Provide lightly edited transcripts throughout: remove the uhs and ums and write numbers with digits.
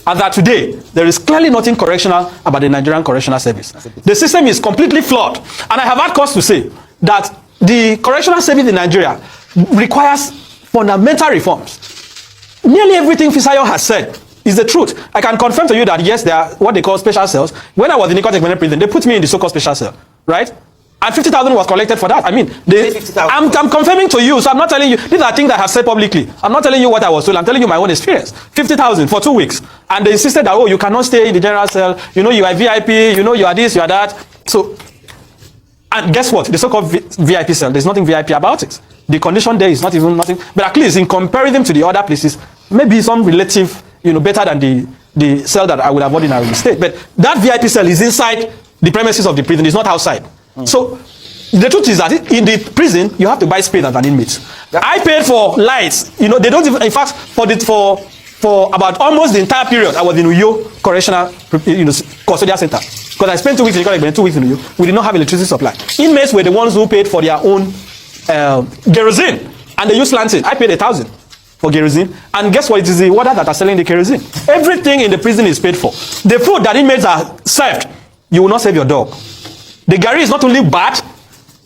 And that today, there is clearly nothing correctional about the Nigerian Correctional Service. The system is completely flawed. And I have had cause to say that the Correctional Service in Nigeria requires fundamental reforms. Nearly everything Fisayo has said is the truth. I can confirm to you that yes, there are what they call special cells. When I was in the prison, they put me in the so-called special cell, right? And 50,000 was collected for that. I mean, I'm confirming to you, so I'm not telling you. These are things that I have said publicly. I'm not telling you what I was told. I'm telling you my own experience. 50,000 for 2 weeks. And they insisted that, oh, you cannot stay in the general cell. You know, you are VIP. You know, you are this, you are that. So, and guess what? The so-called VIP cell, there's nothing VIP about it. The condition there is not even nothing. But at least in comparison to the other places, maybe some relative, you know, better than the cell that I would have ordinarily stayed. But that VIP cell is inside the premises of the prison. It's not outside. So the truth is that in the prison you have to buy space as an inmate. I paid for lights. You know, they don't even. In fact, for about almost the entire period I was in Uyo Correctional, Custodial Center, because I spent 2 weeks in Ikot, 2 weeks in Uyo. We did not have electricity supply. Inmates were the ones who paid for their own kerosene, and they used lantern. I paid 1,000 for kerosene, and guess what? It is the water that are selling the kerosene. Everything in the prison is paid for. The food that inmates are served, you will not save your dog. The gari is not only bad,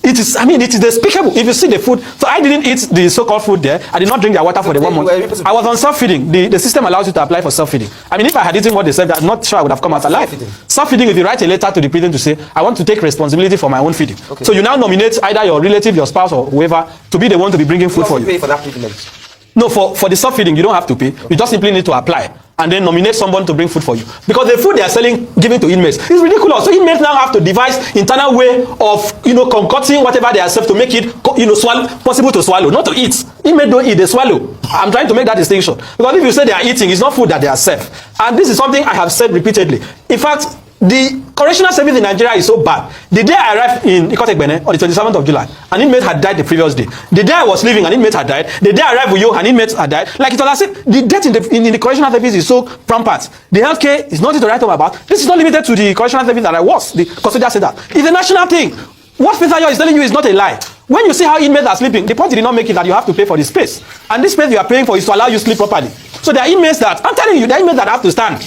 it is, I mean, it is despicable. If you see the food, so I didn't eat the so-called food there. I did not drink their water for the 1 month. I was on self-feeding. The system allows you to apply for self-feeding. I mean, if I had eaten what they said, I'm not sure I would have come out alive. Self-feeding, if you write a letter to the prison to say, I want to take responsibility for my own feeding. Okay. So you now nominate either your relative, your spouse, or whoever to be the one to be bringing food for you. Pay for that privilege. No, for the self-feeding, you don't have to pay. You just simply need to apply and then nominate someone to bring food for you. Because the food they are selling, giving to inmates, is ridiculous. So inmates now have to devise internal way of, concocting whatever they are served to make it, possible to swallow, not to eat. Inmates don't eat, they swallow. I'm trying to make that distinction. Because if you say they are eating, it's not food that they are served. And this is something I have said repeatedly. In fact, the correctional service in Nigeria is so bad. The day I arrived in Ikot on the 27th of July, an inmate had died the previous day. The day I was leaving, an inmate had died. The day I arrived with you, an inmate had died. Like it was as if the death in the correctional service is so rampant. The healthcare is nothing to write home about. This is not limited to the correctional service that I was, the custodial center. It's a national thing. What Fisayo is telling you is not a lie. When you see how inmates are sleeping, the point he did not make is that you have to pay for the space. And this space you are paying for is to allow you to sleep properly. So there are inmates that, I'm telling you, there are inmates that have to stand.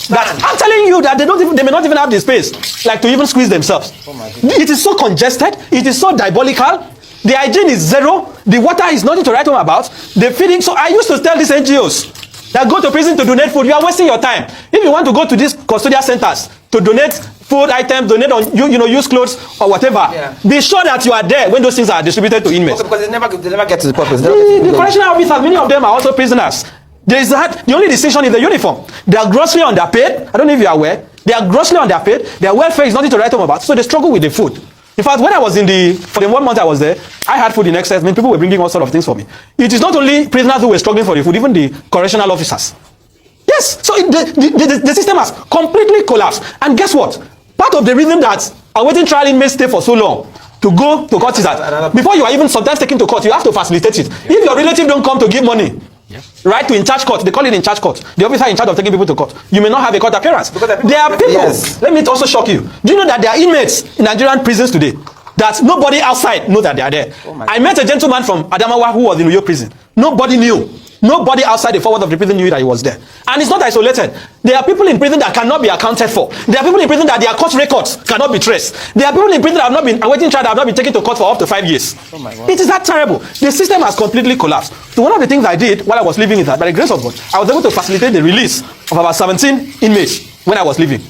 That I'm telling you that they may not even have the space like to even squeeze themselves. It is so congested, it is so diabolical. The hygiene is zero, the water is nothing to write home about, the feeding. So I used to tell these NGOs that go to prison to donate food, you are wasting your time. If you want to go to these custodial centers to donate food items, donate on used clothes or whatever, be sure that you are there when those things are distributed to inmates. Okay, because they never get to the purpose. The correctional officers, many of them are also prisoners. There is that. The only distinction is the uniform. They are grossly underpaid. I don't know if you are aware. They are grossly underpaid. Their welfare is nothing to write home about. So they struggle with the food. In fact, when I was for the 1 month I was there, I had food in excess. I mean, people were bringing all sorts of things for me. It is not only prisoners who were struggling for the food, even the correctional officers. Yes. So the system has completely collapsed. And guess what? Part of the reason that awaiting trial inmates stay for so long to go to court is that before you are even sometimes taken to court, you have to facilitate it. If your relative don't come to give money, right, to in charge court, they call it in charge court, the officer in charge of taking people to court, you may not have a court appearance. There are people, let me also shock you. Do you know that there are inmates in Nigerian prisons today that nobody outside knows that they are there? I met a gentleman from Adamawa who was in Uyo prison. Nobody knew. Nobody outside the forward of the prison knew that he was there. And it's not isolated. There are people in prison that cannot be accounted for. There are people in prison that their court records cannot be traced. There are people in prison that have not been awaiting trial, that have not been taken to court for up to 5 years. Oh my God. It is that terrible. The system has completely collapsed. So one of the things I did while I was living is that, by the grace of God, I was able to facilitate the release of about 17 inmates when I was leaving.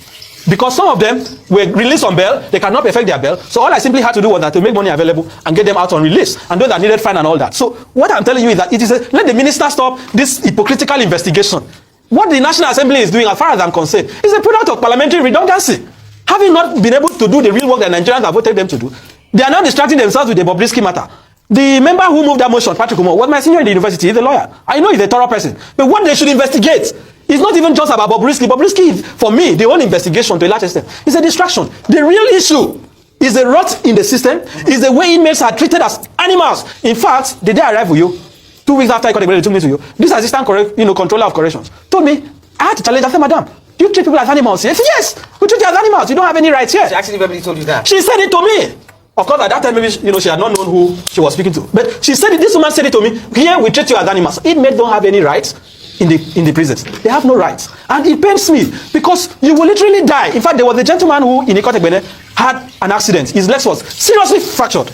Because some of them were released on bail, they cannot perfect their bail. So all I simply had to do was that to make money available and get them out on release. And those that needed fine and all that. So what I'm telling you is that let the minister stop this hypocritical investigation. What the National Assembly is doing, as far as I'm concerned, is a product of parliamentary redundancy. Having not been able to do the real work that Nigerians have voted them to do, they are now distracting themselves with the Bobrisky matter. The member who moved that motion, Patrick Umo, was my senior in the university. He's a lawyer. I know he's a thorough person. But what they should investigate, it's not even just about Bobrisky. Bobrisky, for me, the whole investigation to a large extent is a distraction. The real issue is the rot in the system, is the way inmates are treated as animals. In fact, the day I arrived with you, 2 weeks after I got the took me to you, this assistant controller of corrections told me, I had to challenge. I said, madam, do you treat people as animals here? I said, yes, we treat you as animals. You don't have any rights here. She actually verbally told you that? She said it to me. Of course, at that time, maybe she had not known who she was speaking to. But she said it, this woman said it to me, here we treat you as animals. Inmates don't have any rights. in the prisons. They have no rights. And it pains me because you will literally die. In fact, there was a gentleman who in Ikotegbene had an accident. His legs was seriously fractured.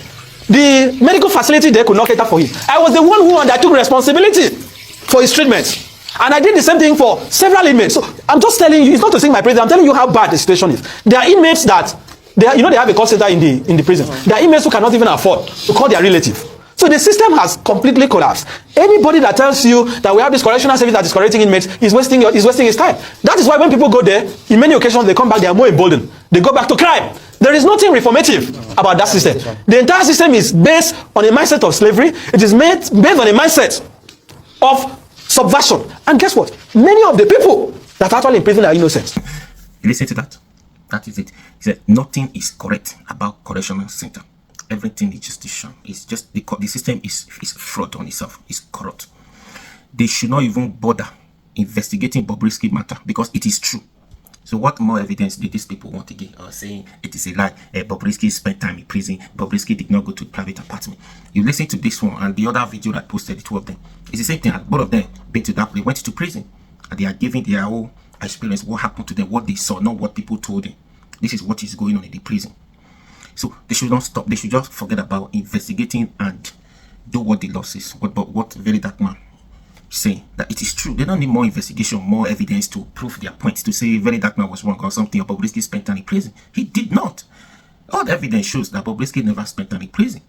The medical facility there could not cater for him. I was the one who undertook responsibility for his treatment. And I did the same thing for several inmates. So I'm just telling you, it's not to sing my praise. I'm telling you how bad the situation is. There are inmates that, they have a call center in the prison. There are inmates who cannot even afford to call their relative. So the system has completely collapsed. Anybody that tells you that we have this correctional service that is correcting inmates is wasting his time. That is why when people go there, in many occasions they come back, they are more emboldened. They go back to crime. There is nothing reformative about that system. The entire system is based on a mindset of slavery. It is based on a mindset of subversion. And guess what? Many of the people that are actually in prison are innocent. Listen to that. That is it. He said nothing is correct about correctional center. Everything is just a sham. It's just the system is fraud on itself. It's corrupt. They should not even bother investigating Bobrisky matter because it is true. So what more evidence did these people want to give? Saying it is a lie. Bobrisky spent time in prison. Bobrisky did not go to a private apartment. You listen to this one and the other video that posted, the two of them. It's the same thing. Both of them been to that place, went to prison, and they are giving their own experience, what happened to them, what they saw, not what people told them. This is what is going on in the prison. So they should not stop. They should just forget about investigating and do what the law says. What very dark man saying that it is true. They don't need more investigation, more evidence to prove their point, to say very dark man was wrong or something, or Bobrisky spent time in prison. He did not. All the evidence shows that Bobrisky never spent time in prison.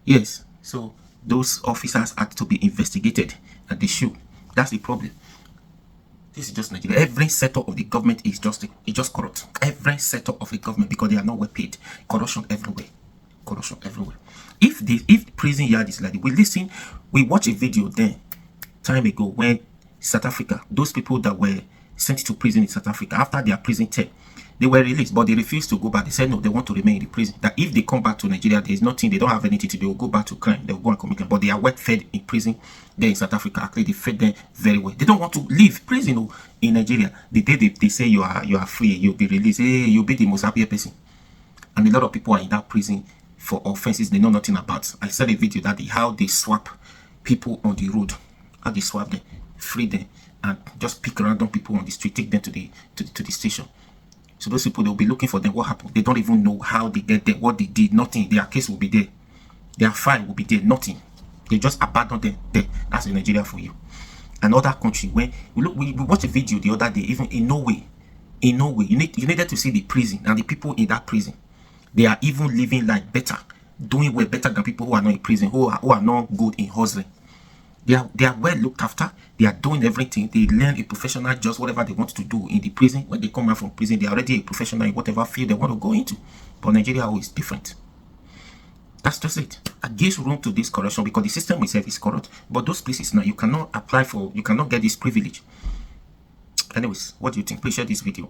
Yes, so those officers had to be investigated, and they should. That's the problem. This is just Nigeria. Every sector of the government is just corrupt. Every sector of the government, because they are not well paid. Corruption everywhere. Corruption everywhere. If prison yard is like this, we watch a video then time ago when South Africa, those people that were sent to prison in South Africa after their prison term, they were released, but they refused to go back. They said no, they want to remain in the prison. That if they come back to Nigeria, there is nothing, they don't have anything to do. They will go back to crime. They will go and commit crime. But they are well fed in prison there in South Africa. Actually, they fed them very well. They don't want to leave prison in Nigeria. The day they say you are free, you'll be released. Hey, you'll be the most happier person. And a lot of people are in that prison for offenses they know nothing about. I saw a video that how they swap people on the road. How they swap them, free them, and just pick random people on the street, take them to the station. So those people, they'll be looking for them. What happened? They don't even know how they get there, what they did, nothing. Their case will be there. Their file will be there, nothing. They just abandon them there. That's in Nigeria for you. Another country, when we watched a video the other day, even in Norway, you needed to see the prison and the people in that prison. They are even living like better, doing well, better than people who are not in prison, who are not good in hustling. They are well looked after. They are doing everything. They learn a professional just whatever they want to do in the prison. When they come out from prison, they are already a professional in whatever field they want to go into. But Nigeria is different. That's just it. I give room to this corruption because the system itself is corrupt. But those places now, you cannot apply for, you cannot get this privilege. Anyways, what do you think? Please share this video.